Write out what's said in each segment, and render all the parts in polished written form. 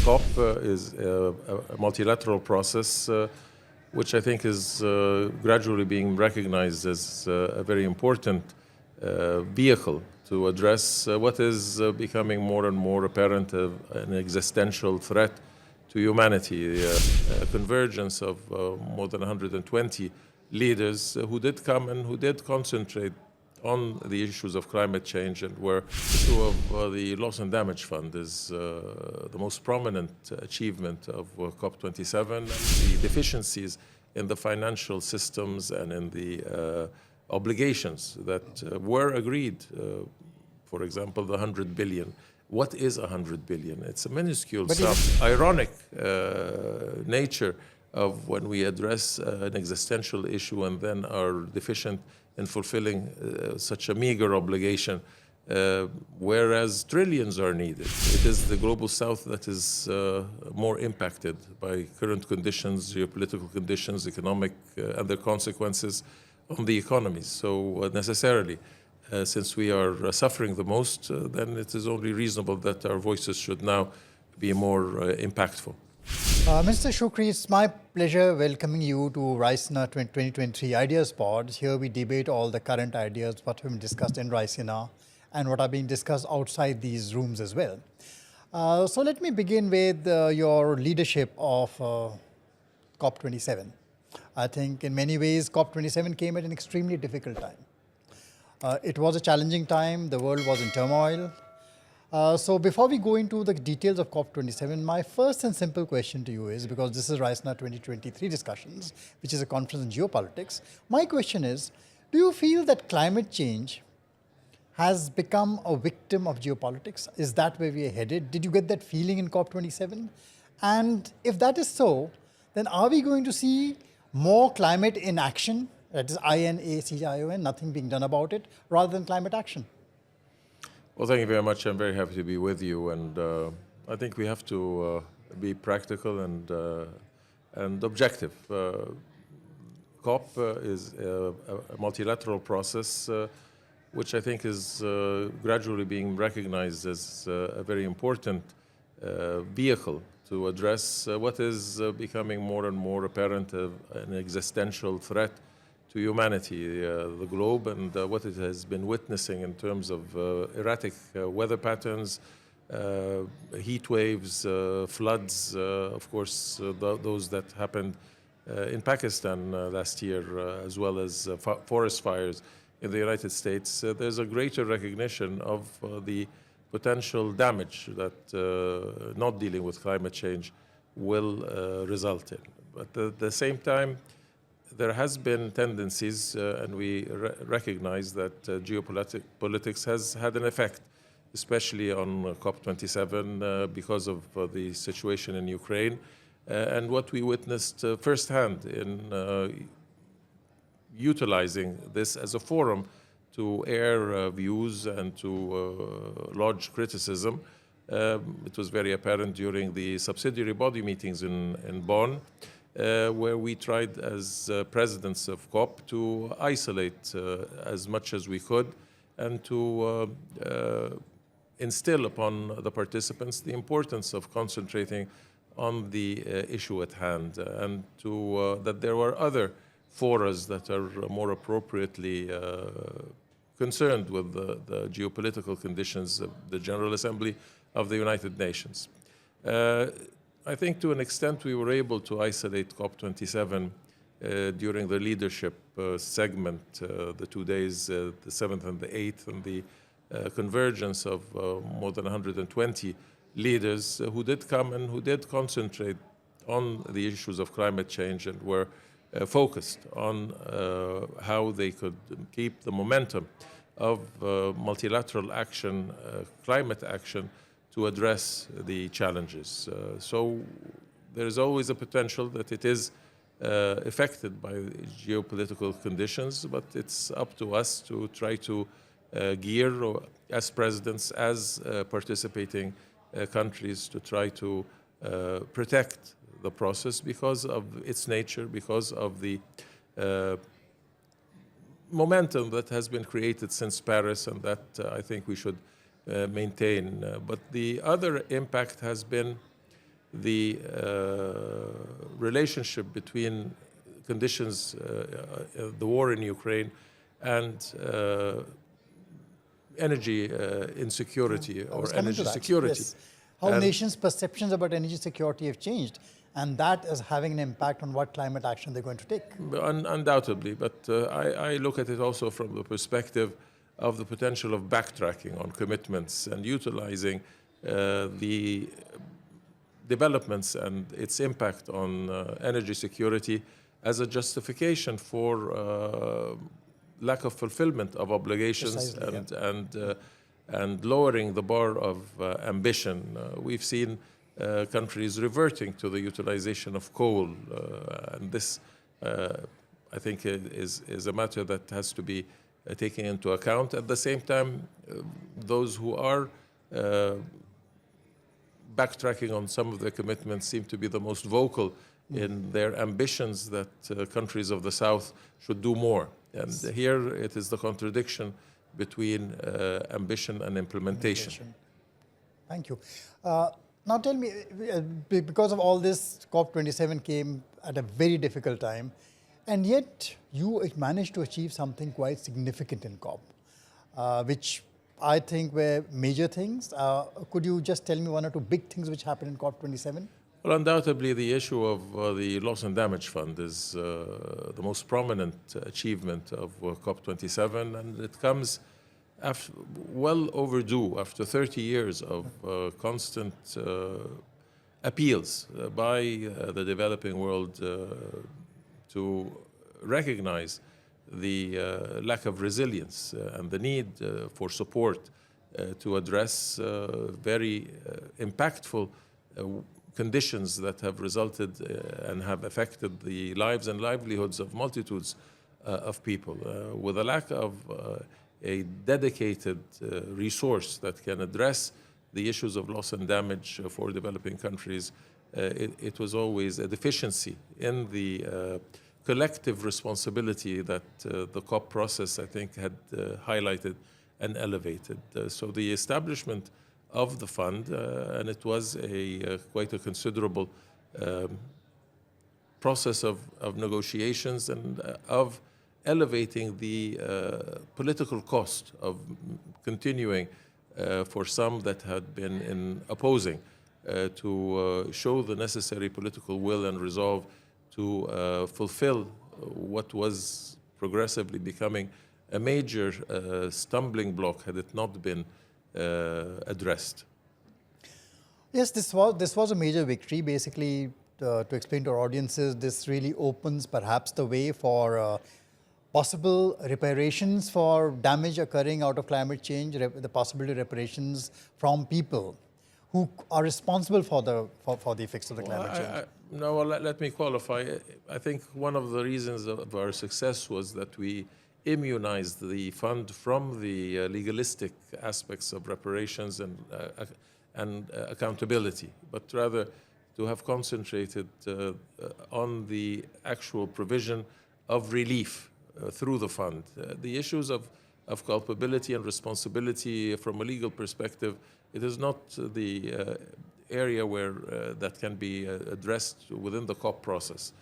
COP is a multilateral process which I think is gradually being recognized as a very important vehicle to address what is becoming more and more apparent an existential threat to humanity, a convergence of more than 120 leaders who did come and who did concentrate on the issues of climate change, and where the issue of the loss and damage fund is the most prominent achievement of COP27, and the deficiencies in the financial systems and in the obligations that were agreed. For example, the 100 billion. What is 100 billion? It's a minuscule sum. Ironic nature of when we address an existential issue and then are deficient in fulfilling such a meager obligation, whereas trillions are needed. It is the global south that is more impacted by current conditions, geopolitical conditions, economic and their consequences on the economies. So necessarily, since we are suffering the most, then it is only reasonable that our voices should now be more impactful. Mr. Shukri, it's my pleasure welcoming you to Raisina 2023 Ideas Pod. Here we debate all the current ideas, what have been discussed in Raisina and what are being discussed outside these rooms as well. So let me begin with your leadership of COP27. I think in many ways COP27 came at an extremely difficult time. It was a challenging time, the world was in turmoil. So before we go into the details of COP27, my first and simple question to you is, because this is Raisina 2023 discussions, which is a conference in geopolitics, my question is, do you feel that climate change has become a victim of geopolitics? Is that where we are headed? Did you get that feeling in COP27? And if that is so, then are we going to see more climate inaction, that is INACION, nothing being done about it, rather than climate action? Well, thank you very much. I'm very happy to be with you, and I think we have to be practical and objective. COP is a multilateral process which I think is gradually being recognized as a very important vehicle to address what is becoming more and more apparent an existential threat to humanity, the globe, and what it has been witnessing in terms of erratic weather patterns, heat waves, floods, of course, those that happened in Pakistan last year, as well as forest fires in the United States. There's a greater recognition of the potential damage that not dealing with climate change will result in. But at the same time, there has been tendencies, and we recognize that geopolitics has had an effect, especially on COP27 because of the situation in Ukraine, and what we witnessed firsthand in utilizing this as a forum to air views and to lodge criticism. It was very apparent during the subsidiary body meetings in Bonn, where we tried as presidents of COP to isolate as much as we could and to instill upon the participants the importance of concentrating on the issue at hand, and to that there were other forums that are more appropriately concerned with the geopolitical conditions of the General Assembly of the United Nations. I think to an extent we were able to isolate COP27 during the leadership segment, the 2 days, the 7th and the 8th, and the convergence of more than 120 leaders who did come and who did concentrate on the issues of climate change and were focused on how they could keep the momentum of multilateral action, climate action, to address the challenges. So there is always a potential that it is affected by geopolitical conditions, but it's up to us to try to gear, as presidents, as participating countries, to try to protect the process because of its nature, because of the momentum that has been created since Paris, and that I think we should maintain. But the other impact has been the relationship between conditions, the war in Ukraine, and energy insecurity or energy security. Yes. How nations' perceptions about energy security have changed, and that is having an impact on what climate action they're going to take. Undoubtedly, but I look at it also from the perspective of the potential of backtracking on commitments and utilizing the developments and its impact on energy security as a justification for lack of fulfillment of obligations and lowering the bar of ambition. We've seen countries reverting to the utilization of coal, and this, I think, is a matter that has to be taken into account. At the same time, those who are backtracking on some of their commitments seem to be the most vocal in their ambitions that countries of the South should do more. And here it is the contradiction between ambition and implementation. Thank you. Now tell me, because of all this, COP27 came at a very difficult time, and yet you managed to achieve something quite significant in COP, which I think were major things. Could you just tell me one or two big things which happened in COP27? Well, undoubtedly, the issue of the loss and damage fund is the most prominent achievement of COP27, and it comes well overdue after 30 years of constant appeals by the developing world to recognize the lack of resilience and the need for support to address very impactful conditions that have resulted and have affected the lives and livelihoods of multitudes of people. With a lack of a dedicated resource that can address the issues of loss and damage for developing countries, it was always a deficiency in the collective responsibility that the COP process, I think, had highlighted and elevated. So the establishment of the fund, and it was quite a considerable process of negotiations and of elevating the political cost of continuing for some that had been in opposing to show the necessary political will and resolve to fulfill what was progressively becoming a major stumbling block had it not been addressed. Yes, this was a major victory. Basically, to explain to our audiences, this really opens perhaps the way for possible reparations for damage occurring out of climate change, the possibility of reparations from people who are responsible for the effects of the climate change. Let me qualify. I think one of the reasons of our success was that we immunized the fund from the legalistic aspects of reparations and accountability, but rather to have concentrated on the actual provision of relief through the fund. The issues of culpability and responsibility from a legal perspective, it is not the area where that can be addressed within the COP process,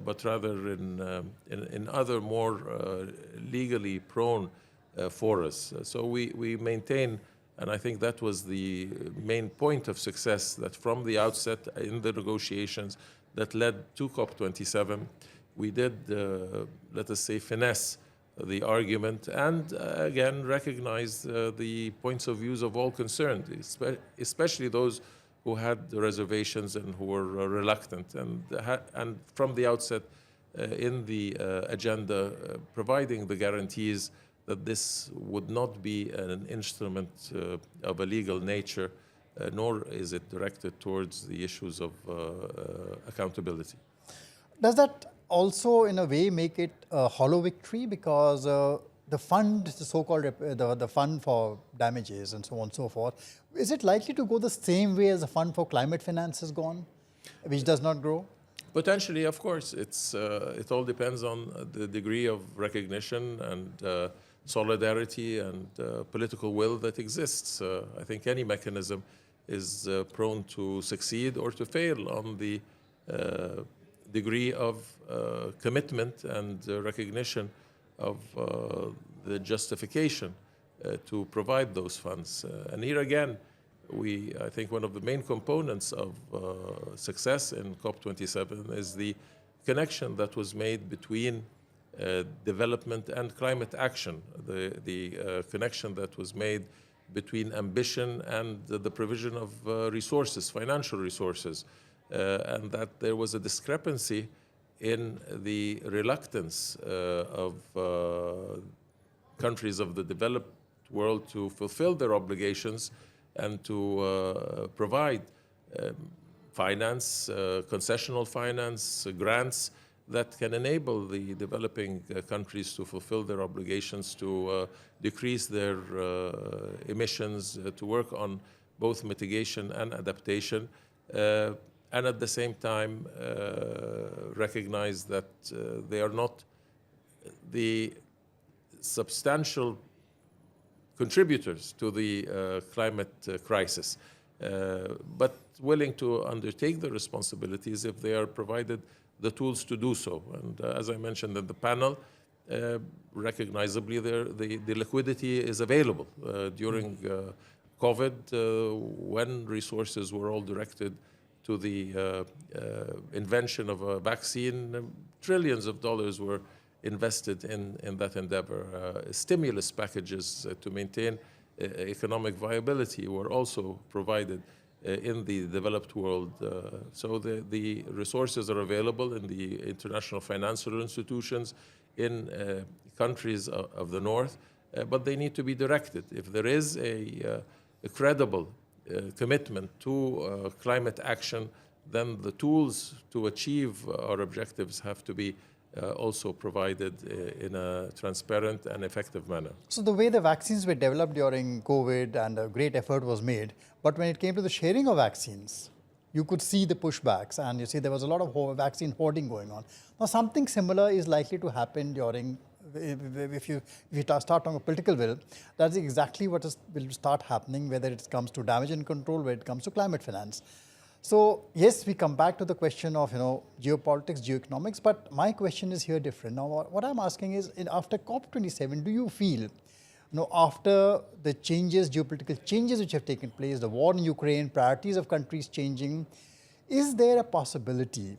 but rather in other more legally prone forums. So we maintain, and I think that was the main point of success, that from the outset in the negotiations that led to COP27, we did, let us say, finesse the argument and again recognize the points of views of all concerned, especially those who had the reservations and who were reluctant, and from the outset in the agenda, providing the guarantees that this would not be an instrument of a legal nature, nor is it directed towards the issues of accountability. Does that also, in a way, make it a hollow victory? Because the fund, the so-called the fund for damages and so on and so forth, is it likely to go the same way as the fund for climate finance has gone, which does not grow? Potentially, of course. It all depends on the degree of recognition and solidarity and political will that exists. I think any mechanism is prone to succeed or to fail on the degree of commitment and recognition of the justification to provide those funds. And here again, I think one of the main components of success in COP27 is the connection that was made between development and climate action, the connection that was made between ambition and the provision of resources, financial resources, and that there was a discrepancy in the reluctance of countries of the developed world to fulfill their obligations and to provide finance, concessional finance, grants that can enable the developing countries to fulfill their obligations, to decrease their emissions, to work on both mitigation and adaptation, and at the same time recognize that they are not the substantial contributors to the climate crisis, but willing to undertake the responsibilities if they are provided the tools to do so. And as I mentioned in the panel, recognizably the liquidity is available. During COVID, when resources were all directed to the invention of a vaccine, trillions of dollars were invested in that endeavor. Stimulus packages to maintain economic viability were also provided in the developed world. So the resources are available in the international financial institutions in countries of the North, but they need to be directed. If there is a credible commitment to climate action, then the tools to achieve our objectives have to be also provided in a transparent and effective manner. So the way the vaccines were developed during COVID and a great effort was made, but when it came to the sharing of vaccines, you could see the pushbacks, and you see there was a lot of vaccine hoarding going on. Now something similar is likely to happen during, if you start talking of political will, that's exactly what will start happening, whether it comes to damage and control, when it comes to climate finance. So yes, we come back to the question of geopolitics, geoeconomics, but my question is here different. Now, what I'm asking is, after COP27, do you feel, after the changes, geopolitical changes which have taken place, the war in Ukraine, priorities of countries changing, is there a possibility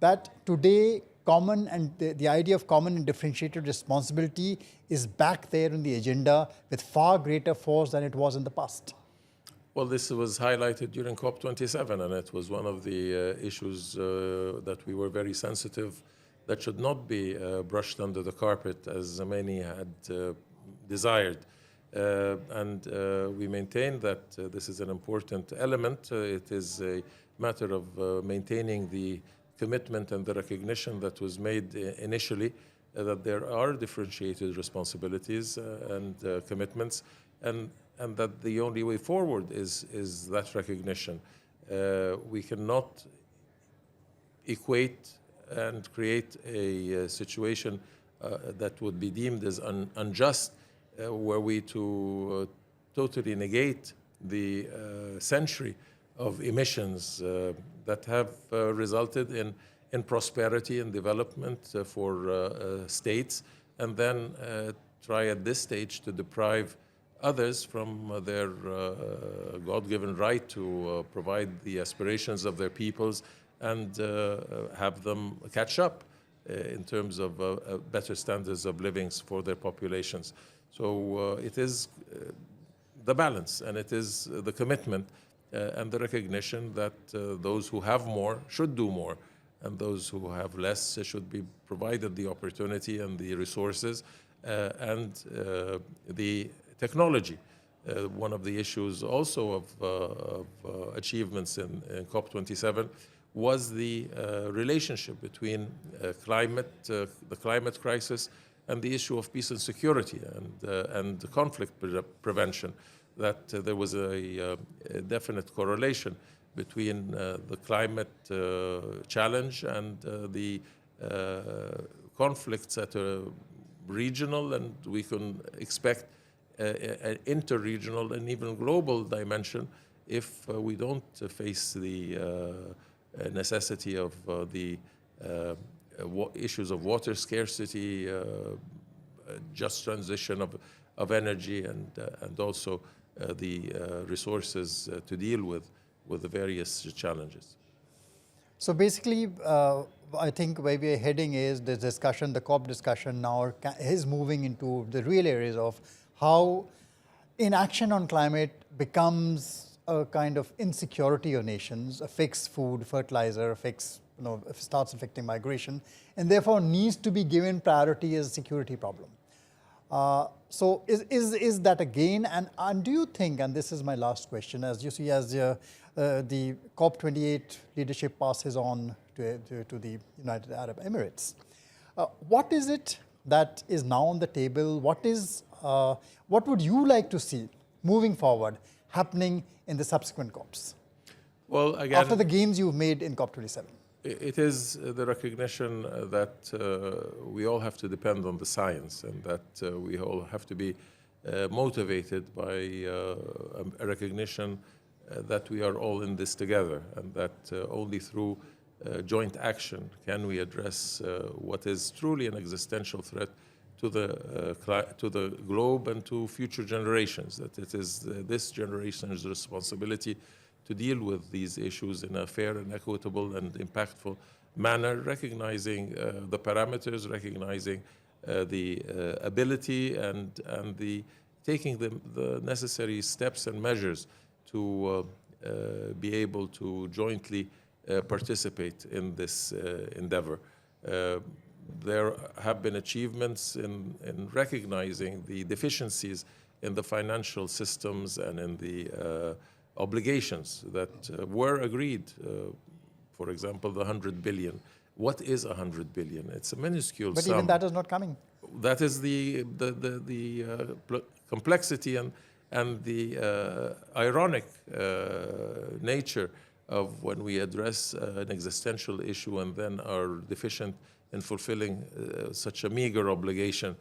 that today common and the idea of common and differentiated responsibility is back there in the agenda with far greater force than it was in the past? Well, this was highlighted during COP27, and it was one of the issues that we were very sensitive that should not be brushed under the carpet as many had desired. And we maintain that this is an important element. It is a matter of maintaining the commitment and the recognition that was made initially that there are differentiated responsibilities and commitments, and that the only way forward is that recognition. We cannot equate and create a situation that would be deemed as unjust, were we to totally negate the century of emissions that have resulted in prosperity and development for states, and then try at this stage to deprive others from their God-given right to provide the aspirations of their peoples and have them catch up in terms of better standards of living for their populations. So it is the balance, and it is the commitment and the recognition that those who have more should do more, and those who have less should be provided the opportunity and the resources and the technology. One of the issues also of achievements in COP27 was the relationship between the climate crisis and the issue of peace and security and conflict prevention, that there was a definite correlation between the climate challenge and the conflicts at a regional, and we can expect an interregional and even global dimension if we don't face the necessity of the issues of water scarcity, just transition of energy, and also the resources to deal with the various challenges. So basically, I think where we are heading is this discussion, the COP discussion now is moving into the real areas of how inaction on climate becomes a kind of insecurity of nations, affects food, fertilizer, affects, starts affecting migration, and therefore needs to be given priority as a security problem. So is that a gain? And do you think, and this is my last question, as you see, as the COP28 leadership passes on to the United Arab Emirates, what is it that is now on the table? What would you like to see moving forward happening in the subsequent COPs? Well, again, after the gains you've made in COP27. It is the recognition that we all have to depend on the science, and that we all have to be motivated by a recognition that we are all in this together, and that only through joint action can we address what is truly an existential threat to the globe and to future generations. That it is this generation's responsibility to deal with these issues in a fair and equitable and impactful manner, recognizing the parameters, recognizing the ability, and taking the necessary steps and measures to be able to jointly participate in this endeavor. There have been achievements in recognizing the deficiencies in the financial systems and in the obligations that were agreed. For example, the 100 billion. What is 100 billion? It's a minuscule sum. But even that is not coming. That is the complexity and the ironic nature of when we address an existential issue and then are deficient in fulfilling such a meager obligation,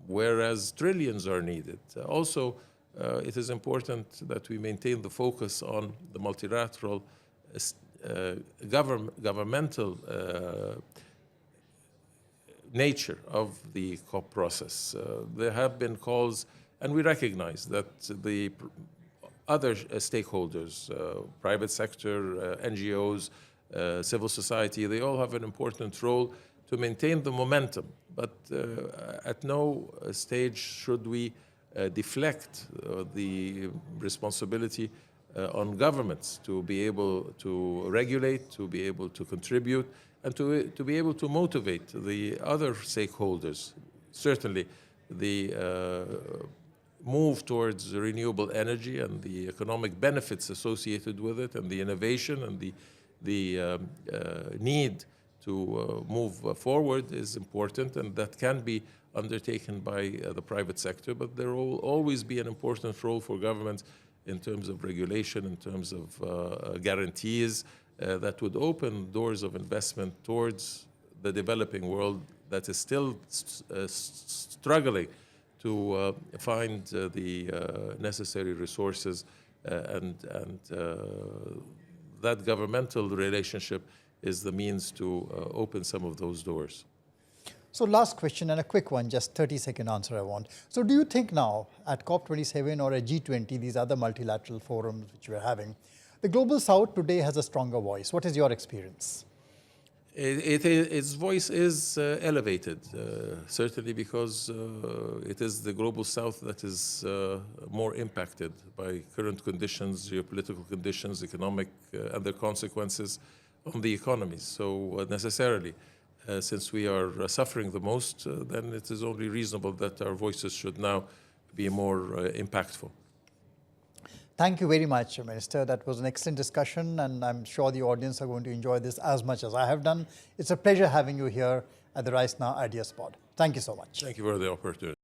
whereas trillions are needed. Also, it is important that we maintain the focus on the multilateral governmental nature of the COP process. There have been calls, and we recognize that the other stakeholders, private sector, NGOs, civil society, they all have an important role to maintain the momentum. But at no stage should we deflect the responsibility on governments to be able to regulate, to be able to contribute, and to be able to motivate the other stakeholders. Certainly, the move towards renewable energy and the economic benefits associated with it, and the innovation and the need to move forward is important, and that can be undertaken by the private sector, but there will always be an important role for governments in terms of regulation, in terms of guarantees that would open doors of investment towards the developing world that is still struggling to find the necessary resources, and that governmental relationship is the means to open some of those doors. So last question, and a quick one, just 30-second answer I want. So do you think now at COP27 or at G20, these other multilateral forums which we're having, the Global South today has a stronger voice? What is your experience? Its voice is elevated, certainly because it is the Global South that is more impacted by current conditions, geopolitical conditions, economic and their consequences on the economies. So necessarily, since we are suffering the most, then it is only reasonable that our voices should now be more impactful. Thank you very much, Minister. That was an excellent discussion, and I'm sure the audience are going to enjoy this as much as I have done. It's a pleasure having you here at the Raisina Ideas Pod. Thank you so much. Thank you for the opportunity.